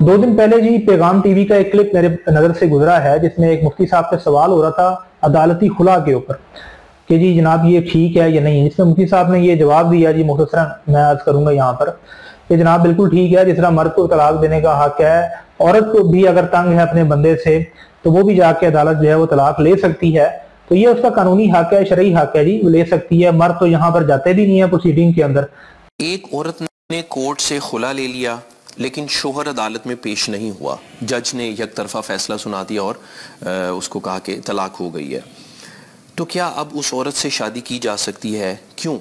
2 दिन पहले जी पैगाम टीवी का एक क्लिप मेरे नजर से गुजरा है जिसमें एक मुफ्ती साहब से सवाल हो रहा था अदालती खुला के ऊपर कि जी जनाब ये ठीक है या नहीं। इसमें मुफ्ती साहब ने ये जवाब दिया जी, मुख्तसरन मैं अर्ज करूंगा यहाँ पर कि जनाब बिल्कुल ठीक है, जिस तरह मर्द को तलाक देने का हक है, औरत को भी अगर तंग है अपने बंदे से तो वो भी जाके अदालत जो है वो तलाक ले सकती है, तो ये उसका कानूनी हक है, शरई हक है जी, ले सकती है। मर्द तो यहाँ पर जाते भी नहीं है प्रोसीडिंग के अंदर। एक औरत ने कोर्ट से खुला ले लिया लेकिन शोहर अदालत में पेश नहीं हुआ, जज ने एक तरफा फैसला सुना दिया और उसको कहा कि तलाक हो गई है, तो क्या अब उस औरत से शादी की जा सकती है? क्यों?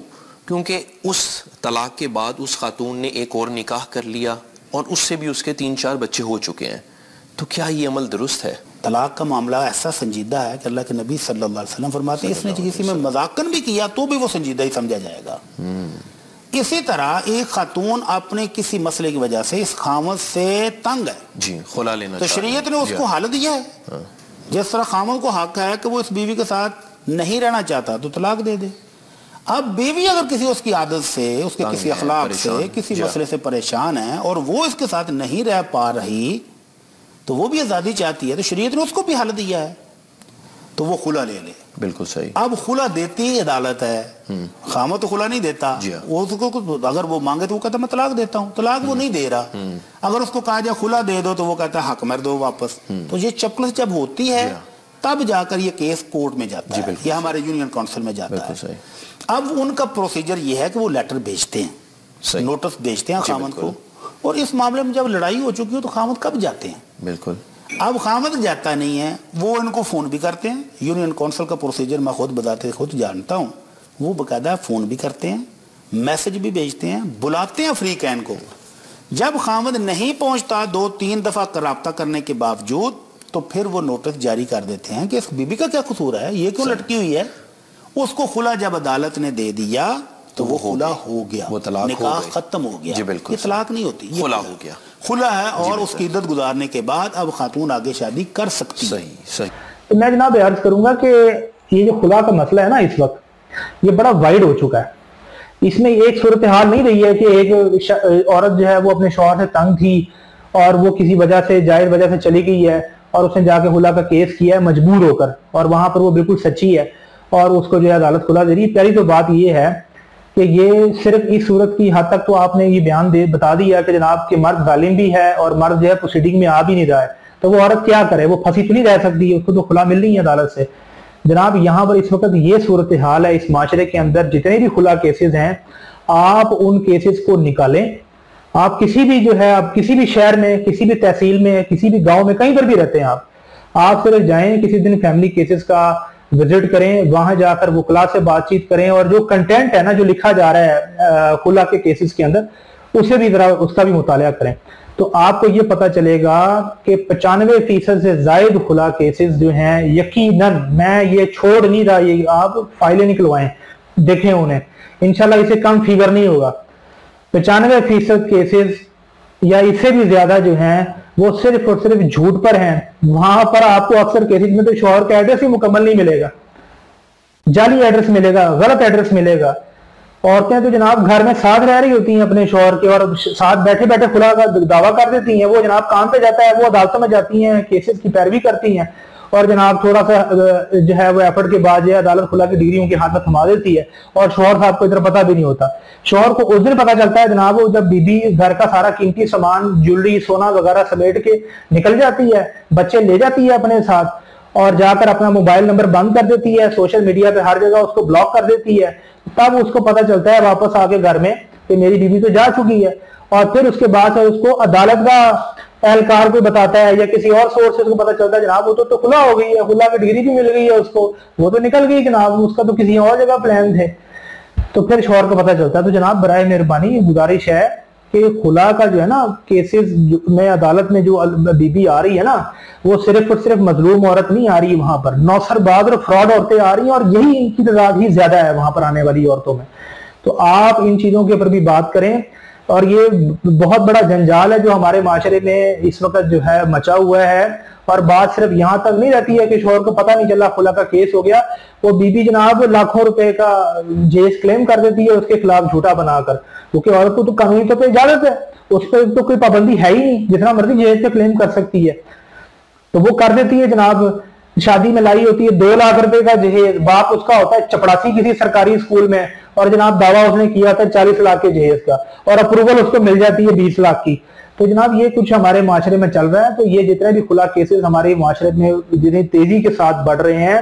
क्योंकि उस तलाक के बाद उस खातून ने एक और निकाह कर लिया और उससे भी उसके 3-4 बच्चे हो चुके हैं, तो क्या ये अमल दुरुस्त है? तलाक का मामला ऐसा संजीदा है कि अल्लाह के नबी सल्लल्लाहु अलैहि वसल्लम फरमाते हैं इसने किसी में मजाकन भी किया तो भी वो संजीदा ही समझा जाएगा। इसी तरह एक खातून अपने किसी मसले की वजह से इस खामद से तंग है जी, खुला लेना तो शरीयत ने उसको हल दिया है। जिस तरह खामद को हक है कि वो इस बीवी के साथ नहीं रहना चाहता तो तलाक दे दे। अब बीवी अगर किसी उसकी आदत से, उसके किसी अखलाक से, किसी मसले से परेशान है और वो इसके साथ नहीं रह पा रही तो वो भी आज़ादी चाहती है, तो शरीयत ने उसको भी हल दिया है तो वो खुला ले ले। बिल्कुल सही। अब खुला देती अदालत है, खामद तो खुला नहीं देता। वो उसको अगर वो मांगे तो वो कहता मैं तलाक देता हूँ, तलाक वो नहीं दे रहा। अगर उसको कहा जाए खुला दे दो तो वो कहता है हक मर दो वापस। तो ये चपलस जब होती है तब जाकर ये केस कोर्ट में जाता है या हमारे यूनियन काउंसिल में जाता है। अब उनका प्रोसीजर ये है कि वो लेटर भेजते हैं, नोटिस भेजते हैं खामद को, और इस मामले में जब लड़ाई हो चुकी हो तो खामद कब जाते हैं? बिल्कुल। अब खामद जाता नहीं है, वो इनको फ़ोन भी करते हैं। यूनियन काउंसिल का प्रोसीजर मैं खुद जानता हूँ। वो बाकायदा फ़ोन भी करते हैं, मैसेज भी भेजते हैं, बुलाते हैं फ्री कैन को। जब खामद नहीं पहुँचता 2-3 दफ़ा रब्ता करने के बावजूद तो फिर वो नोटिस जारी कर देते हैं कि इस बीबी का क्या कसूर है, ये क्यों लटकी हुई है। उसको खुला जब अदालत ने दे दिया तो वो खुला हो गया, वो तलाक निकाह खत्म हो गया। ये तलाक नहीं होती, ये खुला हो गया, खुला है और उसकी इद्दत गुजारने के बाद अब खातून आगे शादी कर सकती है। सही। तो मैं जनाब अर्ज करूंगा कि ये जो खुला का मसला है ना इस वक्त ये बड़ा वाइड हो चुका है। इसमें एक सूरत हाल नहीं रही है कि एक औरत जो है वो अपने शौहर से तंग थी और वो किसी वजह से जायज वजह से चली गई है और उसने जाके खुला का केस किया है मजबूर होकर, और वहां पर वो बिल्कुल सच्ची है और उसको जो है अदालत खुला दे रही है। पहली तो बात ये है कि ये सिर्फ इस सूरत की हद तक तो आपने ये बयान बता दिया कि जनाब के मर्द जालिम भी है और मर्द जो है प्रोसीडिंग में आ भी नहीं रहा है, तो वो औरत क्या करे? वो फंसी तो नहीं रह सकती, उसको तो खुला मिल रही है अदालत से। जनाब यहाँ पर इस वक्त ये सूरत हाल है इस माशरे के अंदर, जितने भी खुला केसेस हैं आप उन केसेस को निकालें। आप किसी भी जो है आप किसी भी शहर में, किसी भी तहसील में, किसी भी गाँव में, कहीं पर भी रहते हैं आप सिर्फ जाएं किसी दिन फैमिली केसेस का विजिट करें, वहां जाकर वकला से बातचीत करें और जो कंटेंट है ना जो लिखा जा रहा है खुला के केसेस के अंदर उसे भी जरा उसका भी मुताला करें, तो आपको ये पता चलेगा कि 95% से ज्यादा खुला केसेस जो हैं, यकीनन मैं ये छोड़ नहीं रहा, ये आप फाइलें निकलवाएं, देखें उन्हें, इंशाल्लाह इससे कम फिगर नहीं होगा। 95% केसेस या इससे भी ज्यादा जो हैं वो सिर्फ और सिर्फ झूठ पर हैं। वहां पर आपको अक्सर केसेस में तो शौहर का एड्रेस ही मुकम्मल नहीं मिलेगा, जाली एड्रेस मिलेगा, गलत एड्रेस मिलेगा। औरतें तो जनाब घर में साथ रह रही होती हैं अपने शौहर के और साथ बैठे बैठे खुला का दावा कर देती हैं। वो जनाब काम पे जाता है, वो अदालतों में जाती हैं, केसेस की पैरवी करती हैं और जनाब थोड़ा सा जो है वो एफर्ट के बाद जो है अदालत खुला की डिग्री उनके हाथ में थमा देती है और शौहर साहब को इधर पता भी नहीं होता। शौहर को उस दिन पता चलता है जनाब जब बीबी घर का सारा कीमती सामान, ज्वेलरी, सोना वगैरह समेट के निकल जाती है, बच्चे ले जाती है अपने साथ और जाकर अपना मोबाइल नंबर बंद कर देती है, सोशल मीडिया पे हर जगह उसको ब्लॉक कर देती है। तब उसको पता चलता है वापस आके घर में कि मेरी बीबी तो जा चुकी है, और फिर उसके बाद उसको अदालत का एहलकार कोई बताता है या किसी और सोर्स से उसको पता चलता है जनाब वो तो खुला हो गई है, खुला की डिग्री भी मिल गई है उसको, वो तो निकल गई जनाब, उसका तो किसी और जगह प्लान थे। तो फिर शौहर को पता चलता है। तो जनाब बराए मेहरबानी गुजारिश है कि खुला का जो है ना केसेस में अदालत में जो बीबी आ रही है ना वो सिर्फ और सिर्फ मजलूम औरत नहीं आ रही, वहां पर नौसरबाज और फ्रॉड औरतें आ रही हैं और यही इनकी तादाद ही ज्यादा है वहां पर आने वाली औरतों में। तो आप इन चीजों के ऊपर भी बात करें। और ये बहुत बड़ा जंजाल है जो हमारे माशरे में इस वक्त जो है मचा हुआ है, और बात सिर्फ यहाँ तक नहीं रहती है कि शौहर को पता नहीं चला खुला का केस हो गया, वो बीबी जनाब लाखों रुपए का जेस क्लेम कर देती है उसके खिलाफ झूठा बनाकर। क्योंकि औरत को तो कानूनी तौर पर इजाजत है, उस पर तो कोई पाबंदी है ही नहीं, जितना मर्जी जहेज पे क्लेम कर सकती है, तो वो कर देती है जनाब। शादी में लाई होती है 2 लाख रुपए का जहेज, बाप उसका होता है चपड़ासी किसी सरकारी स्कूल में, और जनाब दावा उसने किया था 40 लाख के जहेज का, और अप्रूवल उसको मिल जाती है 20 लाख की। तो जनाब ये कुछ हमारे माशरे में चल रहा है। तो ये जितने भी खुला केसेस हमारे माशरे में जितनी तेजी के साथ बढ़ रहे हैं,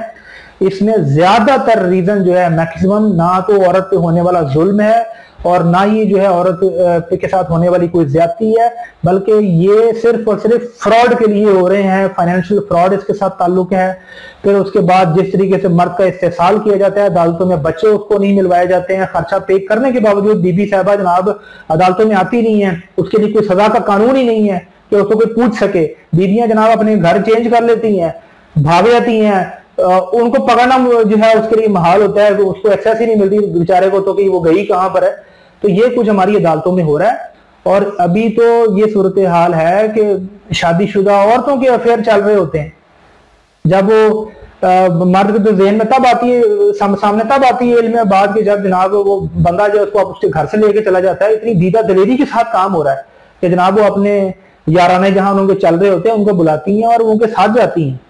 इसमें ज्यादातर रीजन जो है मैक्सिमम ना तो औरत पे होने वाला जुल्म है और ना ही जो है औरत के साथ होने वाली कोई ज्यादती है, बल्कि ये सिर्फ और सिर्फ फ्रॉड के लिए हो रहे हैं, फाइनेंशियल फ्रॉड इसके साथ ताल्लुक है। फिर उसके बाद जिस तरीके से मर्द का इस्तेसाल किया जाता है, अदालतों में बच्चे उसको नहीं मिलवाए जाते हैं, खर्चा पे करने के बावजूद बीबी साहबा जनाब अदालतों में आती नहीं है, उसके लिए कोई सजा का कानून ही नहीं है कि उसको कोई पूछ सके। बीबियां जनाब अपने घर चेंज कर लेती हैं, भाग जाती हैं, उनको पकड़ना जो है उसके लिए महाल होता है, उसको एक्सेस ही नहीं मिलती बेचारे को, तो कि वो गई कहां पर है। तो ये कुछ हमारी अदालतों में हो रहा है। और अभी तो ये सूरत हाल है कि शादीशुदा औरतों के अफेयर चल रहे होते हैं, जब वो मर्द के तो ज़हन में तब आती है, सामने तब आती है इल्म बात की, जब जनाब वो बंदा जो उसको उसके घर से लेके चला जाता है। इतनी दीदा दलेरी के साथ काम हो रहा है कि जनाब वो अपने याराने जहां उनके चल रहे होते हैं उनको बुलाती हैं और वो उनके साथ जाती हैं।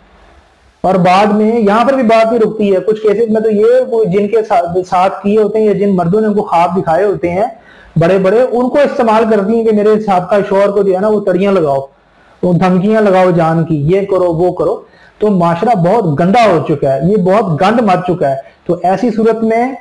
और बाद में यहाँ पर भी बात नहीं रुकती है, कुछ केसेस में तो ये वो जिनके साथ किए होते हैं या जिन मर्दों ने उनको ख्वाब दिखाए होते हैं बड़े बड़े, उनको इस्तेमाल करती हैं कि मेरे साहब का शौहर को जो है ना वो तड़ियां लगाओ, वो धमकियां लगाओ जान की, ये करो वो करो। तो माशरा बहुत गंदा हो चुका है, ये बहुत गंद मच चुका है। तो ऐसी सूरत में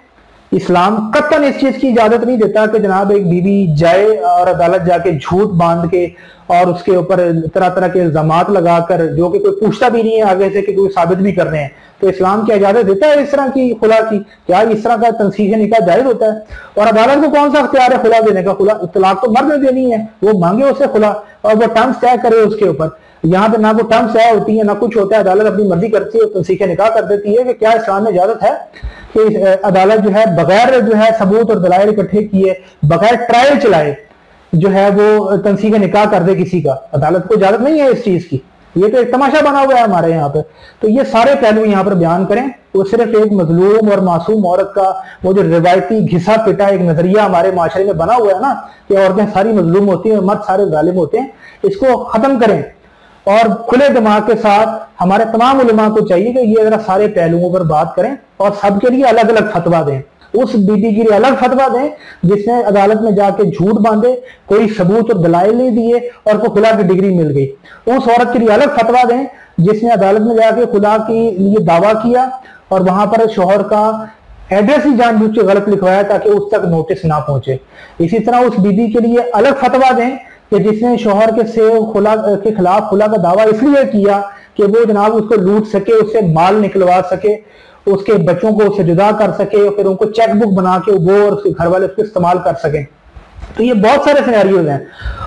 इस्लाम कतन इस चीज की इजाजत नहीं देता कि जनाब एक बीवी जाए और अदालत जाके झूठ बांध के और उसके ऊपर तरह तरह के इल्जामात लगाकर, जो कि कोई पूछता भी नहीं है आगे से कि कोई साबित भी कर रहे हैं। तो इस्लाम क्या इजाजत देता है इस तरह की खुला की? क्या इस तरह का तंसीह निकाह जायज होता है? और अदालत को कौन सा अख्तियार है खुला देने का? खुला तलाक तो मर्द ने देनी है, वो मांगे उससे खुला और वो टर्म्स तय करे उसके ऊपर। यहाँ पे ना वो टर्म्स तय होती है ना कुछ होता है, अदालत अपनी मर्जी करती है, तंसीह निकाह कर देती है। कि क्या इस्लाम में इजाजत है कि अदालत जो है बगैर जो है सबूत और दलाइल इकट्ठे किए, बगैर ट्रायल चलाए जो है वो तंसीह निकाह कर दे किसी का? अदालत को इजाजत नहीं है इस चीज की। ये तो एक तमाशा बना हुआ है हमारे यहाँ पे। तो ये सारे पहलू यहाँ पर बयान करें। वो सिर्फ एक मजलूम और मासूम औरत का वो जो रिवायती घिसा पिटा एक नजरिया हमारे माशरे में बना हुआ है ना कि औरतें सारी मजलूम होती हैं, मर्द सारे जालिम होते हैं, इसको खत्म करें। और खुले दिमाग के साथ हमारे तमाम उलमा को चाहिए कि ये जरा सारे पहलुओं पर बात करें और सबके लिए अलग अलग फतवा दें। उस बीबी के लिए अलग फतवा दें जिसने अदालत में जाके झूठ बांधे, कोई सबूत और दलाइल नहीं दिए और को खुला की डिग्री मिल गई। उस औरत के लिए अलग फतवा दें जिसने अदालत में जाके खुला के लिए दावा किया और वहां पर शोहर का एड्रेस ही जानबूझ के गलत लिखवाया ताकि उस तक नोटिस ना पहुंचे। इसी तरह उस बीबी के लिए अलग फतवा दें कि जिसने शोहर के से खुला के खिलाफ खुला का दावा इसलिए किया कि वो जनाब उसको लूट सके, उससे माल निकलवा सके, उसके बच्चों को उससे जुदा कर सके, फिर उनको चेकबुक बना के वो और उसके घर वाले उसको इस्तेमाल कर सके। तो ये बहुत सारे सिनेरियोज हैं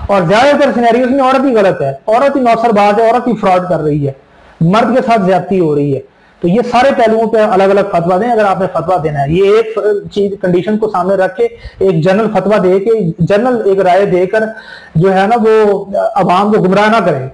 और ज्यादातर सिनेरियोज में औरत ही गलत है, औरत ही नौसरबाज है, औरत ही फ्रॉड कर रही है, मर्द के साथ ज्यादती हो रही है। तो ये सारे पहलुओं पे अलग अलग फतवा दें अगर आपने फतवा देना है। ये एक चीज कंडीशन को सामने रख के एक जनरल फतवा दे के, जनरल एक राय देकर जो है ना वो अवाम को गुमराह ना करें।